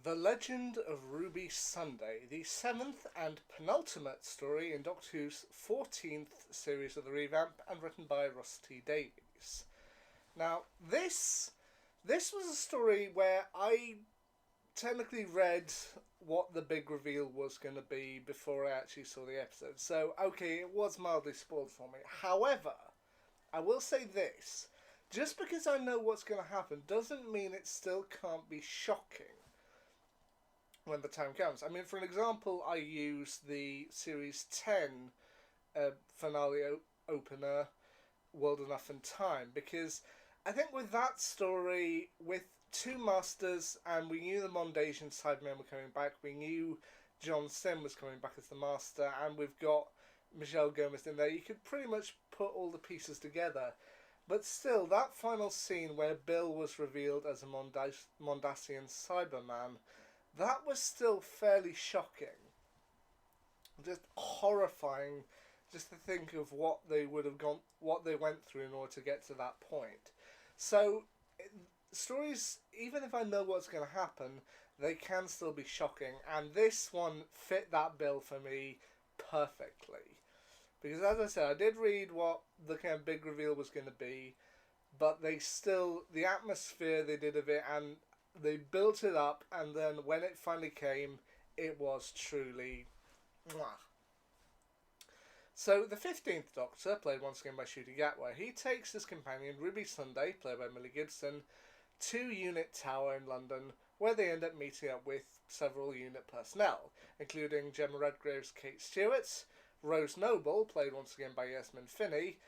The Legend of Ruby Sunday, the seventh and penultimate story in Doctor Who's 14th series of the revamp and written by Russ T Davies. Now, this was a story where I technically read what the big reveal was going to be before I actually saw the episode. So, okay, it was mildly spoiled for me. However, I will say this. Just because I know what's going to happen doesn't mean it still can't be shocking when the time comes. I mean, for an example, I used the Series 10 finale opener, World Enough and Time, because I think with that story, with two masters, and we knew the Mondasian Cybermen were coming back, we knew John Sim was coming back as the master, and we've got Michelle Gomez in there, you could pretty much put all the pieces together. But still, that final scene where Bill was revealed as a Mondasian Cyberman, that was still fairly shocking. Just horrifying, just to think of what they would have gone, what they went through in order to get to that point. So, stories, even if I know what's going to happen, they can still be shocking, and this one fit that bill for me perfectly. Because as I said, I did read what the kind of big reveal was going to be, but they still, the atmosphere they did of it, and they built it up, and then when it finally came, it was truly mwah. So the 15th Doctor, played once again by Ncuti Gatwa, he takes his companion Ruby Sunday, played by Millie Gibson, to Unit Tower in London, where they end up meeting up with several unit personnel, including Gemma Redgrave's Kate Stewart, Rose Noble, played once again by Yasmin Finney,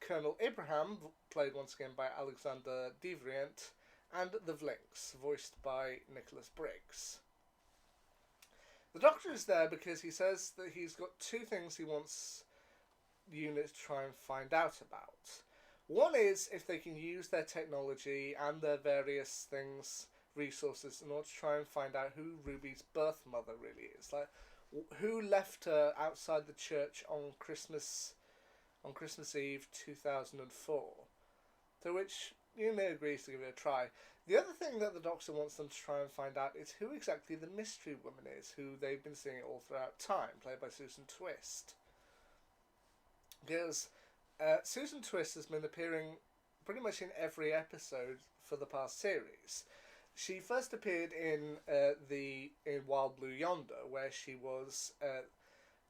Colonel Ibrahim, played once again by Alexander Devrient, and the Vlinks, voiced by Nicholas Briggs. The Doctor is there because he says that he's got two things he wants the unit to try and find out about. One is if they can use their technology and their various things, resources, in order to try and find out who Ruby's birth mother really is. Like, who left her outside the church on Christmas Eve 2004. To which Una agrees to give it a try. The other thing that the Doctor wants them to try and find out is who exactly the mystery woman is, who they've been seeing all throughout time, played by Susan Twist. Because Susan Twist has been appearing pretty much in every episode for the past series. She first appeared in Wild Blue Yonder, where she was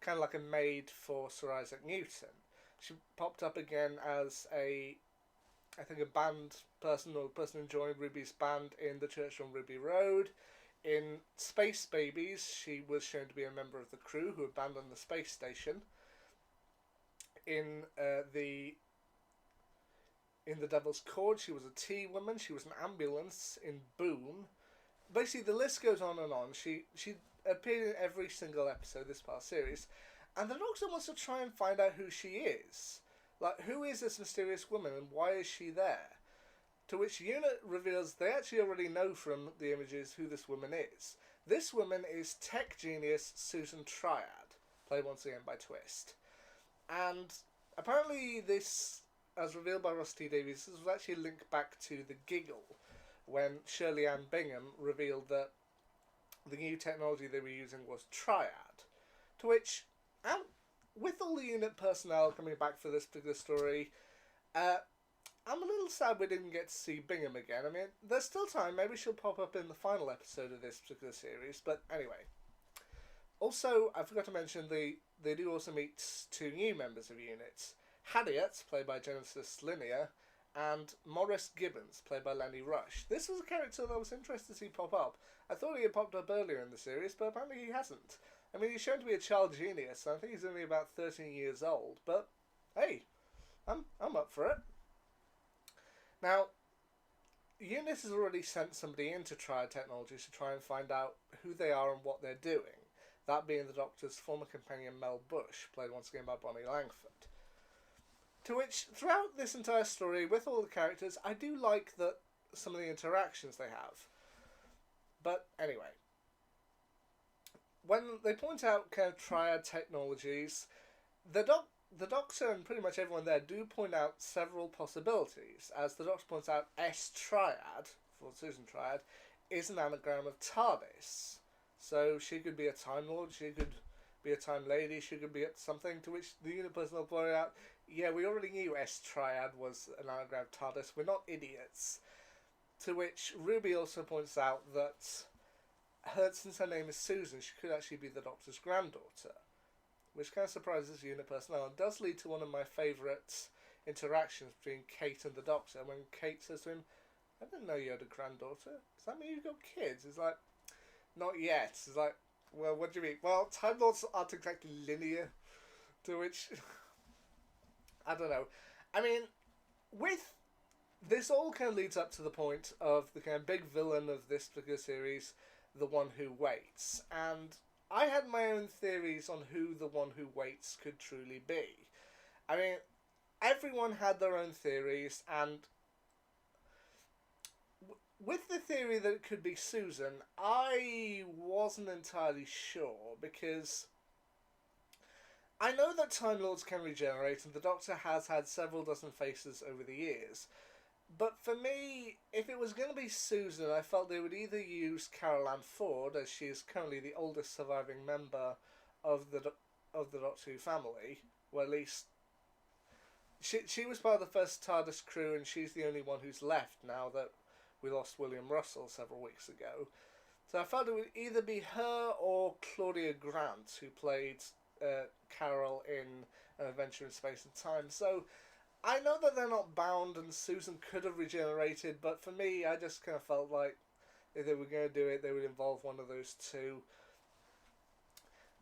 kind of like a maid for Sir Isaac Newton. She popped up again as a band person, or a person who joined Ruby's band in the church on Ruby Road. In Space Babies, she was shown to be a member of the crew who abandoned the space station. In the Devil's Cord, she was a tea woman. She was an ambulance in Boom. Basically, the list goes on and on. She appeared in every single episode this past series, and the Doctor wants to try and find out who she is. Like, who is this mysterious woman and why is she there? To which Unit reveals they actually already know from the images who this woman is. This woman is tech genius Susan Triad, played once again by Twist. And apparently this, as revealed by Russ T Davies, this was actually linked back to the Giggle, when Shirley Ann Bingham revealed that the new technology they were using was Triad. To which, with all the unit personnel coming back for this particular story, I'm a little sad we didn't get to see Bingham again. I mean, there's still time, maybe she'll pop up in the final episode of this particular series, but anyway. Also, I forgot to mention, they do also meet two new members of units. Harriet, played by Genesis Linear, and Morris Gibbons, played by Lenny Rush. This was a character that I was interested to see pop up. I thought he had popped up earlier in the series, but apparently he hasn't. I mean, he's shown to be a child genius, and I think he's only about 13 years old, but hey, I'm up for it. Now, UNIT has already sent somebody in to try Technologies to try and find out who they are and what they're doing. That being the Doctor's former companion Mel Bush, played once again by Bonnie Langford. To which, throughout this entire story, with all the characters, I do like that some of the interactions they have. But anyway, when they point out kind of triad technologies, the Doctor and pretty much everyone there do point out several possibilities. As the Doctor points out, S-Triad, for Susan Triad, is an anagram of TARDIS. So she could be a Time Lord, she could be a Time Lady, she could be something, to which the unipersonal pointed out, yeah, we already knew S-Triad was an anagram of TARDIS, we're not idiots. To which Ruby also points out that since her name is Susan, she could actually be the Doctor's granddaughter, which kind of surprises the unipersonal and does lead to one of my favourite interactions between Kate and the Doctor, when Kate says to him, I didn't know you had a granddaughter. Does that mean you've got kids? He's like, not yet. He's like, well, what do you mean? Well, Time Lords aren't exactly linear. To which, I don't know. I mean, with this all kind of leads up to the point of the kind of big villain of this particular series, the One Who Waits. And I had my own theories on who the One Who Waits could truly be. I mean, everyone had their own theories, and with the theory that it could be Susan, I wasn't entirely sure, because I know that Time Lords can regenerate, and the Doctor has had several dozen faces over the years. But for me, if it was going to be Susan, I felt they would either use Carol Ann Ford, as she is currently the oldest surviving member of the Doctor Who family, or at least she was part of the first TARDIS crew, and she's the only one who's left now that we lost William Russell several weeks ago. So I felt it would either be her or Claudia Grant, who played Carol in An Adventure in Space and Time. So I know that they're not bound, and Susan could have regenerated, but for me, I just kind of felt like if they were going to do it, they would involve one of those two.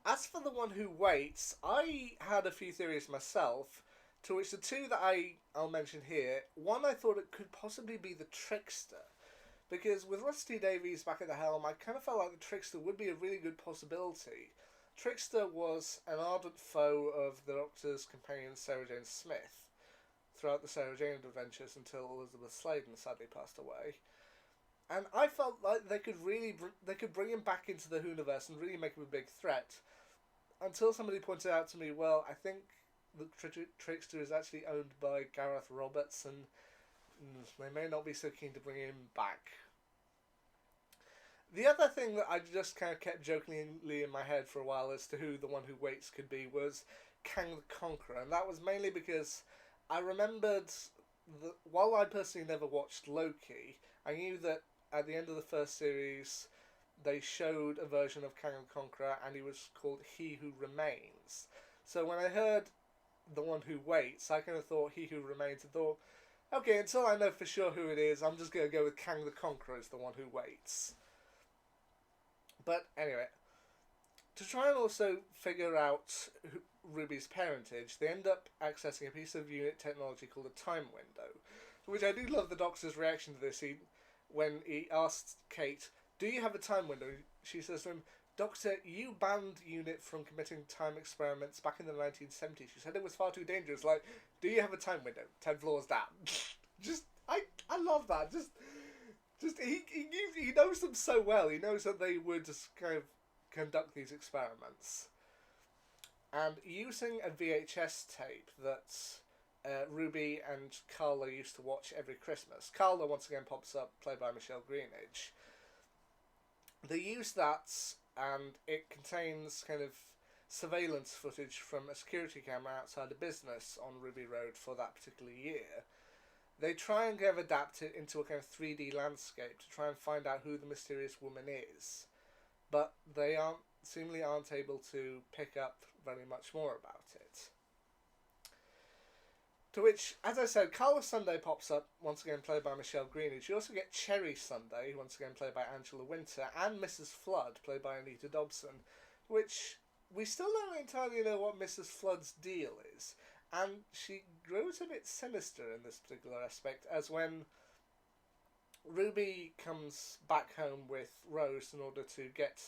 As for the One Who Waits, I had a few theories myself, to which the two that I'll mention here. One, I thought it could possibly be the Trickster, because with Rusty Davies back at the helm, I kind of felt like the Trickster would be a really good possibility. Trickster was an ardent foe of the Doctor's companion Sarah Jane Smith throughout the Sarah Jane adventures until Elizabeth Sladen sadly passed away. And I felt like they could bring him back into the Whoniverse and really make him a big threat. Until somebody pointed out to me, well, I think the Trickster is actually owned by Gareth Roberts, and they may not be so keen to bring him back. The other thing that I just kind of kept jokingly in my head for a while as to who the One Who Waits could be was Kang the Conqueror, and that was mainly because I remembered that while I personally never watched Loki, I knew that at the end of the first series they showed a version of Kang the Conqueror, and he was called He Who Remains. So when I heard the One Who Waits, I kind of thought He Who Remains, and thought, okay, until I know for sure who it is, I'm just going to go with Kang the Conqueror as the One Who Waits. But anyway, to try and also figure out Ruby's parentage, they end up accessing a piece of unit technology called a time window, which I do love the Doctor's reaction to this. When he asks Kate, do you have a time window? She says to him, Doctor, you banned unit from committing time experiments back in the 1970s. You said it was far too dangerous. Like, do you have a time window? 10 floors down. I love that. He knows them so well. He knows that they would just kind of conduct these experiments. And using a VHS tape that Ruby and Carla used to watch every Christmas. Carla once again pops up, played by Michelle Greenidge. They use that, and it contains kind of surveillance footage from a security camera outside a business on Ruby Road for that particular year. They try and kind of adapt it into a kind of 3D landscape to try and find out who the mysterious woman is. But they seemingly aren't able to pick up very much more about it. To which, as I said, Carla Sunday pops up, once again played by Michelle Greenidge. You also get Cherry Sunday, once again played by Angela Winter, and Mrs. Flood, played by Anita Dobson, which we still don't entirely know what Mrs. Flood's deal is. And she grows a bit sinister in this particular aspect, as when Ruby comes back home with Rose in order to get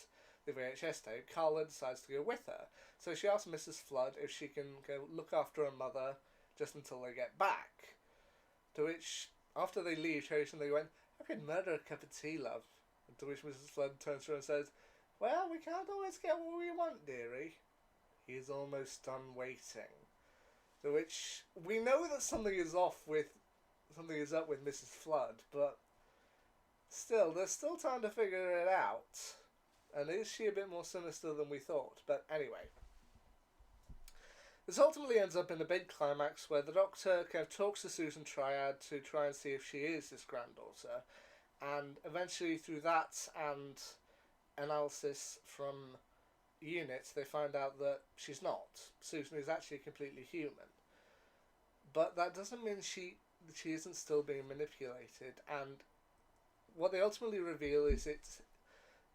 the VHS tape, Carla decides to go with her. So she asks Mrs. Flood if she can go look after her mother just until they get back. To which, after they leave, Cherry Sunday went, I could murder a cup of tea, love. And to which Mrs. Flood turns to her and says, well, we can't always get what we want, dearie. He is almost done waiting. To which we know that something is up with Mrs. Flood, but Still, there's still time to figure it out. And is she a bit more sinister than we thought? But anyway. This ultimately ends up in a big climax where the Doctor kind of talks to Susan Triad to try and see if she is his granddaughter. And eventually, through that and analysis from units, they find out that she's not. Susan is actually completely human. But that doesn't mean she isn't still being manipulated. And what they ultimately reveal is it's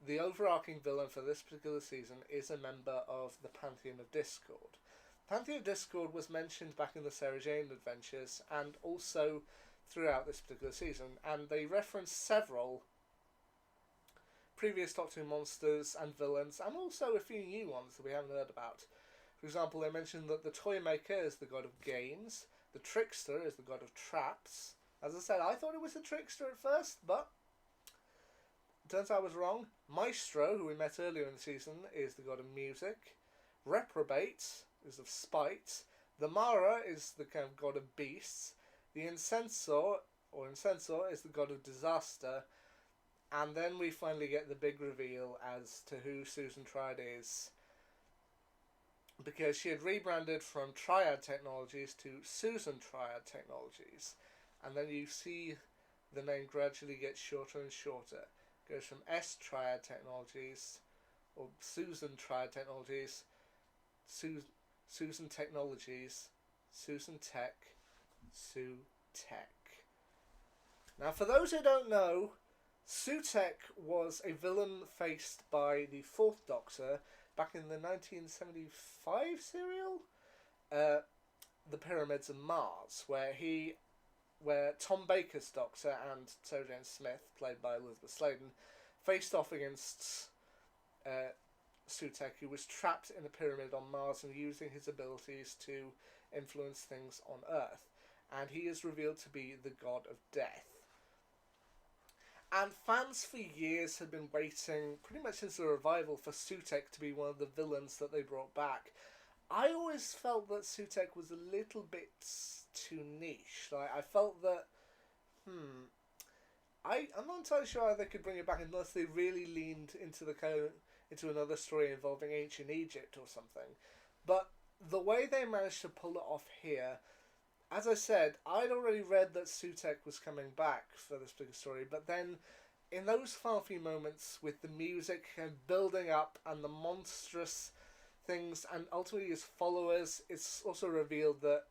the overarching villain for this particular season is a member of the Pantheon of Discord. Pantheon of Discord was mentioned back in the Sarah Jane Adventures and also throughout this particular season, and they reference several previous Doctor Who monsters and villains, and also a few new ones that we haven't heard about. For example, they mentioned that the Toymaker is the god of games, the Trickster is the god of traps. As I said, I thought it was a trickster at first, but turns out I was wrong. Maestro, who we met earlier in the season, is the god of music. Reprobate is of spite. The Mara is the kind of god of beasts. The Incensor is the god of disaster. And then we finally get the big reveal as to who Susan Triad is. Because she had rebranded from Triad Technologies to Susan Triad Technologies. And then you see the name gradually get shorter and shorter. It goes from S Triad Technologies, or Susan Triad Technologies, Susan Technologies, Susan Tech, Sue Tech. Now, for those who don't know, Sue Tech was a villain faced by the Fourth Doctor back in the 1975 serial, The Pyramids of Mars, where Tom Baker's Doctor and Sarah Jane Smith, played by Elizabeth Sladen, faced off against Sutek, who was trapped in a pyramid on Mars and using his abilities to influence things on Earth. And he is revealed to be the god of death. And fans for years had been waiting, pretty much since the revival, for Sutek to be one of the villains that they brought back. I always felt that Sutek was a little bit too niche. Like, I felt that, I'm not entirely sure how they could bring it back unless they really leaned into another story involving ancient Egypt or something. But the way they managed to pull it off here, as I said, I'd already read that Sutek was coming back for this particular story, but then in those final few moments with the music and building up and the monstrous things and ultimately his followers, it's also revealed that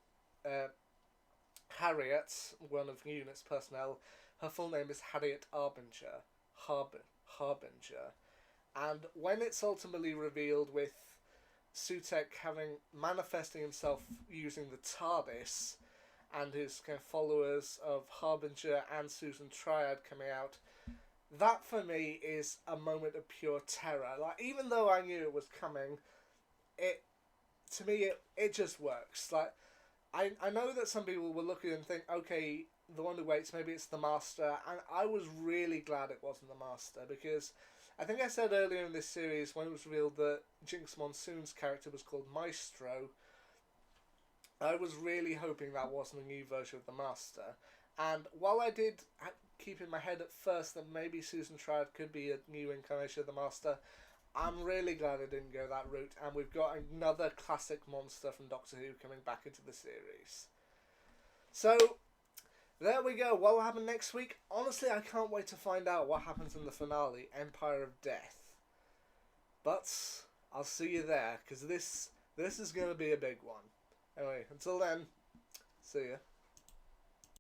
Harriet, one of Unit's personnel, her full name is Harriet Harbinger. Harbinger. And when it's ultimately revealed with Sutek manifesting himself using the TARDIS and his kind of followers of Harbinger and Susan Triad coming out, that for me is a moment of pure terror. Like, even though I knew it was coming, it just works. Like, I know that some people will look at it and think, okay, the one who waits, maybe it's the Master, and I was really glad it wasn't the Master, because I think I said earlier in this series, when it was revealed that Jinx Monsoon's character was called Maestro, I was really hoping that wasn't a new version of the Master. And while I did keep in my head at first that maybe Susan Triad could be a new incarnation of the Master, I'm really glad I didn't go that route, and we've got another classic monster from Doctor Who coming back into the series. So, there we go. What will happen next week? Honestly, I can't wait to find out what happens in the finale, Empire of Death. But I'll see you there, because this is going to be a big one. Anyway, until then, see ya.